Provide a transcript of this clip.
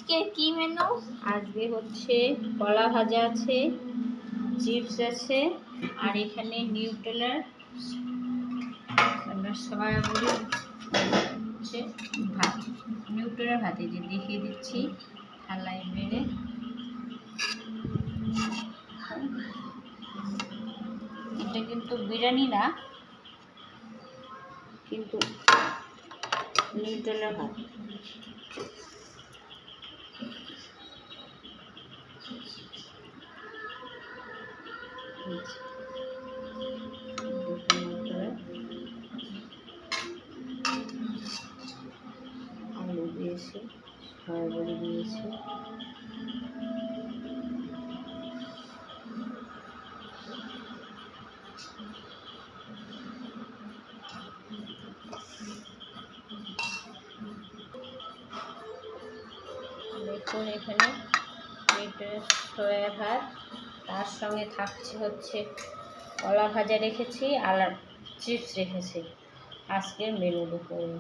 আজকে কি মেনু? আজকে হচ্ছে কলা ভাজা আছে, চিপস আছে, আর এখানে নিউট্রেলার সয়াবড়ি হচ্ছে ভাত। নিউট্রেলার ভাত এই যে দেখিয়ে দিচ্ছি থালায় বেড়ে। এটা কিন্তু বিরিয়ানি না, কিন্তু নিউট্রেলার ভাত। আলু দিয়েছি, সয়াবড়ি দিয়েছি, দেখুন এখানে সয়া ভাত, তার সঙ্গে থাকছে হচ্ছে কলা ভাজা রেখেছি আর চিপস রেখেছি। আজকের মেনু দুপুরে।